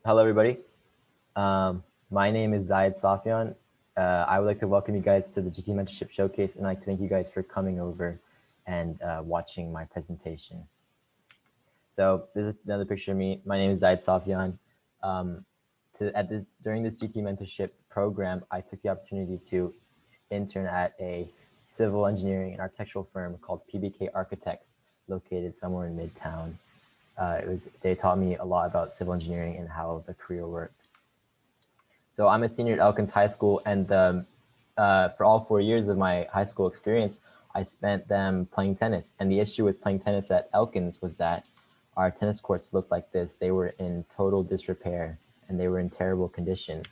Hello, everybody. My name is ZSafian. I would like to welcome you guys to the GTM Mentorship Showcase, and I'd like to thank you guys for coming over and watching my presentation. So this is another picture of me. My name is ZSafian. During this GTM Mentorship program, I took the opportunity to intern at a civil engineering and architectural firm called PBK Architects, located somewhere in Midtown. They taught me a lot about civil engineering and how the career worked. So I'm a senior at Elkins High School, and for all 4 years of my high school experience, I spent them playing tennis. And the issue with playing tennis at Elkins was that our tennis courts looked like this. They were in total disrepair, and they were in terrible condition.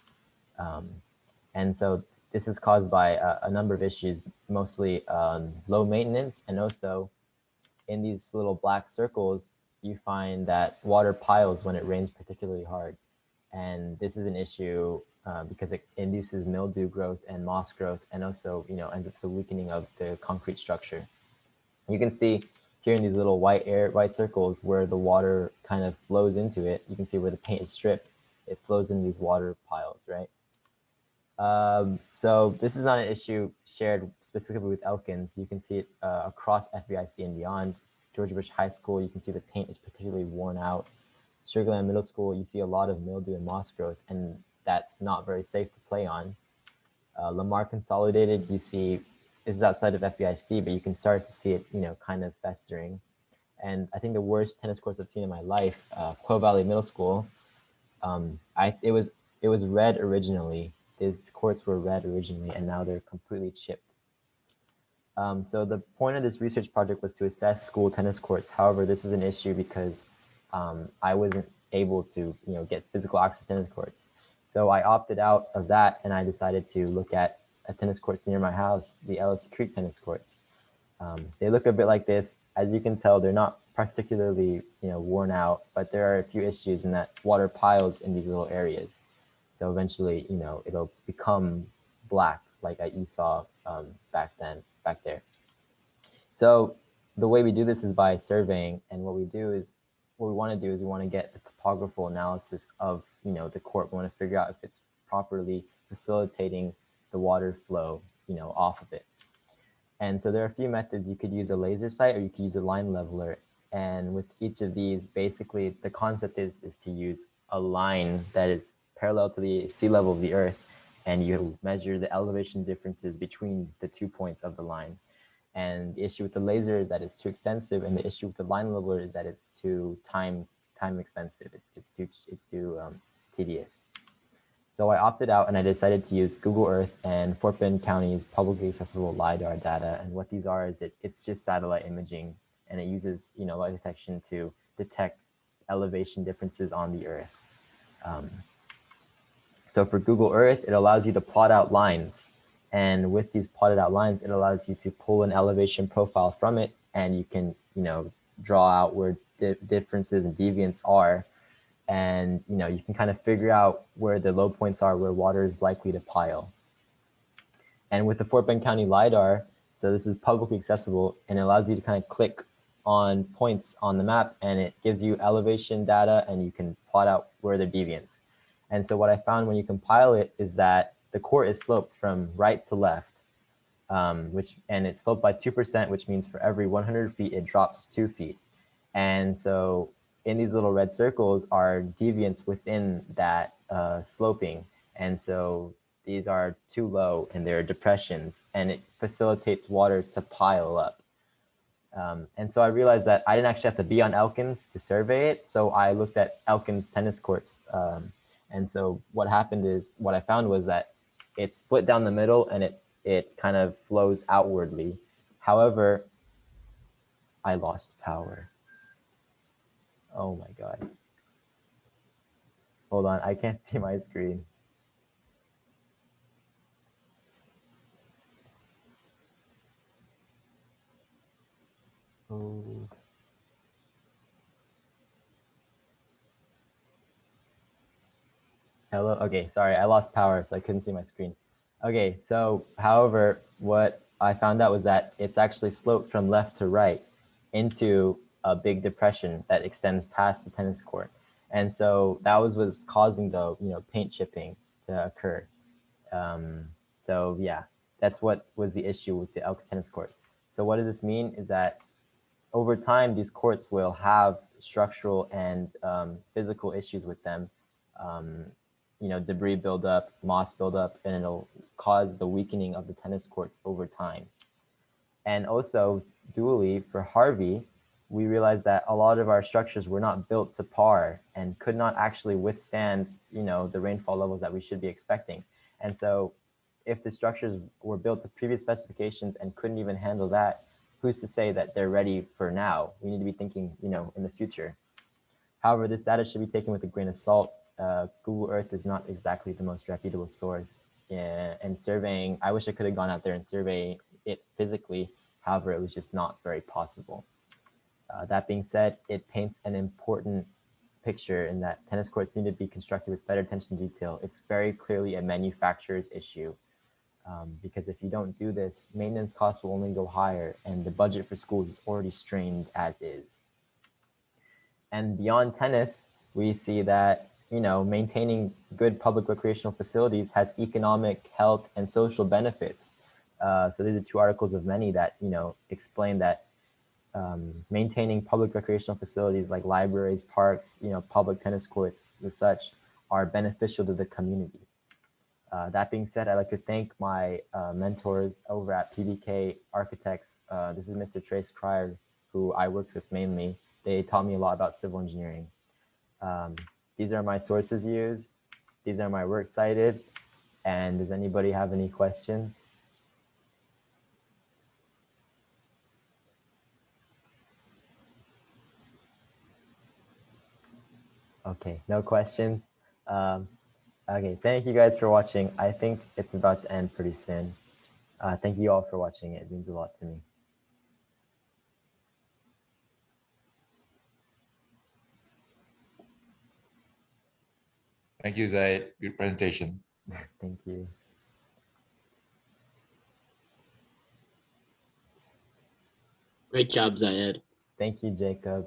And so this is caused by a number of issues, mostly low maintenance, and also in these little black circles, you find that water piles when it rains particularly hard. And this is an issue because it induces mildew growth and moss growth, and also ends up the weakening of the concrete structure. You can see here in these little white circles where the water kind of flows into it. You can see where the paint is stripped. It flows in these water piles, right? So this is not an issue shared specifically with Elkins. You can see it across FBIC and beyond. Georgia Bush High School, you can see the paint is particularly worn out. Sugarland Middle School, you see a lot of mildew and moss growth, and that's not very safe to play on. Lamar Consolidated, you see, this is outside of FBIC, but you can start to see it, kind of festering. And I think the worst tennis courts I've seen in my life, Quail Valley Middle School, it was red originally. These courts were red originally, and now they're completely chipped. So the point of this research project was to assess school tennis courts. However, this is an issue because I wasn't able to, get physical access to tennis courts. So I opted out of that, and I decided to look at a tennis courts near my house, the Ellis Creek tennis courts. They look a bit like this. As you can tell, they're not particularly, worn out, but there are a few issues in that water piles in these little areas. So eventually, it'll become black, like you saw back there. So the way we do this is by surveying, and what we want to do is we want to get a topographical analysis of the court. We want to figure out if it's properly facilitating the water flow off of it. And so there are a few methods. You could use a laser sight, or you could use a line leveler. And with each of these, basically the concept is to use a line that is parallel to the sea level of the earth, and you measure the elevation differences between the 2 points of the line. And the issue with the laser is that it's too expensive, and the issue with the line leveler is that it's too time expensive. It's too tedious. So I opted out, and I decided to use Google Earth and Fort Bend County's publicly accessible LiDAR data. And what these are is it's just satellite imaging, and it uses light detection to detect elevation differences on the Earth. So for Google Earth, it allows you to plot out lines. And with these plotted out lines, it allows you to pull an elevation profile from it, and you can, draw out where differences and deviance are. And, you can kind of figure out where the low points are, where water is likely to pile. And with the Fort Bend County LiDAR, so this is publicly accessible, and it allows you to kind of click on points on the map, and it gives you elevation data, and you can plot out where the deviance. And so what I found when you compile it is that the court is sloped from right to left, and it's sloped by 2%, which means for every 100 feet, it drops 2 feet. And so in these little red circles are deviants within that sloping. And so these are too low, and they're depressions, and it facilitates water to pile up. And so I realized that I didn't actually have to be on Elkins to survey it. So I looked at Elkins tennis courts. And so what I found was that it's split down the middle, and it kind of flows outwardly. However, I lost power. Oh my God. Hold on, I can't see my screen. Oh. Hello, okay, sorry, I lost power, so I couldn't see my screen. Okay, so however, what I found out was that it's actually sloped from left to right into a big depression that extends past the tennis court. And so that was what's causing the paint chipping to occur. So yeah, that's what was the issue with the Elks tennis court. So what does this mean is that over time, these courts will have structural and physical issues with them. Debris buildup, moss buildup, and it'll cause the weakening of the tennis courts over time. And also, dually, for Harvey, we realized that a lot of our structures were not built to par and could not actually withstand, the rainfall levels that we should be expecting. And so if the structures were built to previous specifications and couldn't even handle that, who's to say that they're ready for now? We need to be thinking, in the future. However, this data should be taken with a grain of salt. Google Earth is not exactly the most reputable source. And surveying, I wish I could have gone out there and survey it physically. However, it was just not very possible. That being said, it paints an important picture in that tennis courts need to be constructed with better attention to detail. It's very clearly a manufacturer's issue. Because if you don't do this, maintenance costs will only go higher, and the budget for schools is already strained as is. And beyond tennis, we see that maintaining good public recreational facilities has economic, health, and social benefits. So these are two articles of many that explain that maintaining public recreational facilities like libraries, parks, public tennis courts, and such are beneficial to the community. That being said, I'd like to thank my mentors over at PBK Architects. This is Mr. Trace Cryer, who I worked with mainly. They taught me a lot about civil engineering. These are my sources used. These are my works cited. And does anybody have any questions? Okay, no questions. Okay, thank you guys for watching. I think it's about to end pretty soon. Thank you all for watching. It means a lot to me. Thank you, Zaid. Good presentation. Thank you. Great job, Zayed. Thank you, Jacob.